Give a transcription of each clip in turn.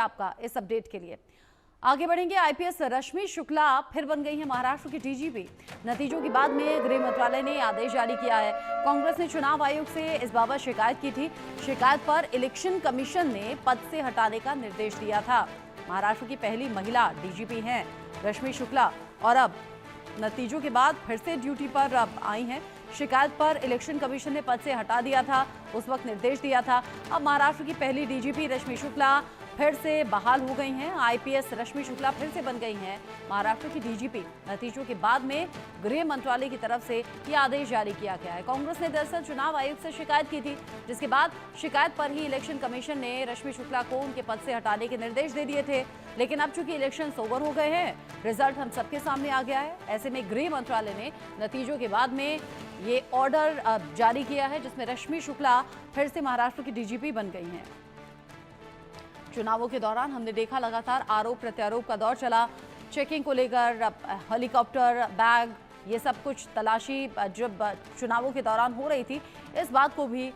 आपका इस अपडेट के लिए। आगे बढ़ेंगे। आईपीएस रश्मि शुक्ला फिर बन गई है महाराष्ट्र की डीजीपी। नतीजों के बाद में गृह मंत्रालय ने आदेश जारी किया है। कांग्रेस ने चुनाव आयोग से इस बाबत शिकायत की थी। शिकायत पर इलेक्शन कमीशन ने पद से हटाने का निर्देश दिया था। महाराष्ट्र की पहली महिला डीजीपी हैं रश्मि शुक्ला और अब नतीजों के बाद फिर से ड्यूटी पर अब आई हैं। शिकायत पर इलेक्शन कमीशन ने पद से हटा दिया था, उस वक्त निर्देश दिया था। अब महाराष्ट्र की पहली डीजीपी रश्मि शुक्ला फिर से बहाल हो गई हैं। आईपीएस रश्मि शुक्ला फिर से बन गई हैं महाराष्ट्र की डीजीपी। नतीजों के बाद में गृह मंत्रालय की तरफ से ये आदेश जारी किया गया है। कांग्रेस ने दरअसल चुनाव आयोग से शिकायत की थी, जिसके बाद शिकायत पर ही इलेक्शन कमीशन ने रश्मि शुक्ला को उनके पद से हटाने के निर्देश दे दिए थे। लेकिन अब चूंकि इलेक्शन ओवर हो गए हैं, रिजल्ट हम सबके सामने आ गया है, ऐसे में गृह मंत्रालय ने नतीजों के बाद में ये ऑर्डर जारी किया है, जिसमें रश्मि शुक्ला फिर से महाराष्ट्र की डीजीपी बन गई हैं। चुनावों के दौरान हमने देखा लगातार आरोप प्रत्यारोप का दौर चला। चेकिंग को लेकर हेलीकॉप्टर, बैग, ये सब कुछ तलाशी जब चुनावों के दौरान हो रही थी, इस बात को भी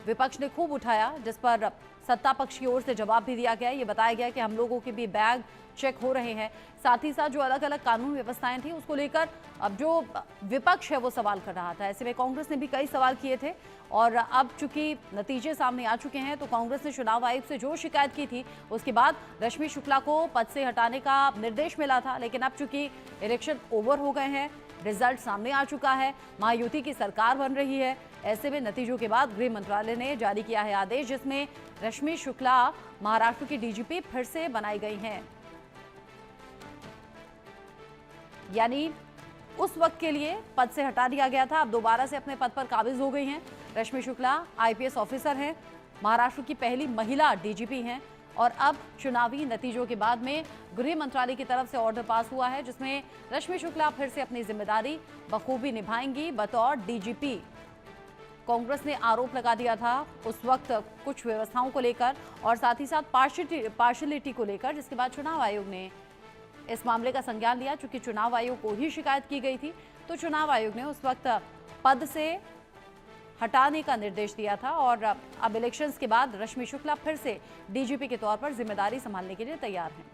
विपक्ष ने खूब उठाया, जिस पर सत्ता पक्ष की ओर से जवाब भी दिया गया। ये बताया गया कि हम लोगों के भी बैग चेक हो रहे हैं। साथ ही साथ जो अलग अलग कानून व्यवस्थाएं थी, उसको लेकर अब जो विपक्ष है वो सवाल कर रहा था। ऐसे में कांग्रेस ने भी कई सवाल किए थे और अब चूंकि नतीजे सामने आ चुके हैं, तो कांग्रेस ने चुनाव आयोग से जो शिकायत की थी, उसके बाद रश्मि शुक्ला को पद से हटाने का निर्देश मिला था। लेकिन अब चूंकि इलेक्शन ओवर हो गए हैं, रिजल्ट सामने आ चुका है, महायुति की सरकार बन रही है, ऐसे में नतीजों के बाद गृह मंत्रालय ने जारी किया है आदेश, जिसमें रश्मि शुक्ला महाराष्ट्र की डीजीपी फिर से बनाई गई हैं। यानी उस वक्त के लिए पद से हटा दिया गया था, अब दोबारा से अपने पद पर काबिज हो गई हैं। रश्मि शुक्ला आईपीएस ऑफिसर हैं, महाराष्ट्र की पहली महिला डीजीपी हैं और अब चुनावी नतीजों के बाद में गृह मंत्रालय की तरफ से ऑर्डर पास हुआ है, जिसमें रश्मि शुक्ला फिर से अपनी जिम्मेदारी बखूबी निभाएंगी बतौर डीजीपी। कांग्रेस ने आरोप लगा दिया था उस वक्त कुछ व्यवस्थाओं को लेकर और साथ ही साथ पार्शलिटी को लेकर, जिसके बाद चुनाव आयोग ने इस मामले का संज्ञान लिया। चूंकि चुनाव आयोग को ही शिकायत की गई थी, तो चुनाव आयोग ने उस वक्त पद से हटाने का निर्देश दिया था और अब इलेक्शंस के बाद रश्मि शुक्ला फिर से डीजीपी के तौर पर जिम्मेदारी संभालने के लिए तैयार हैं।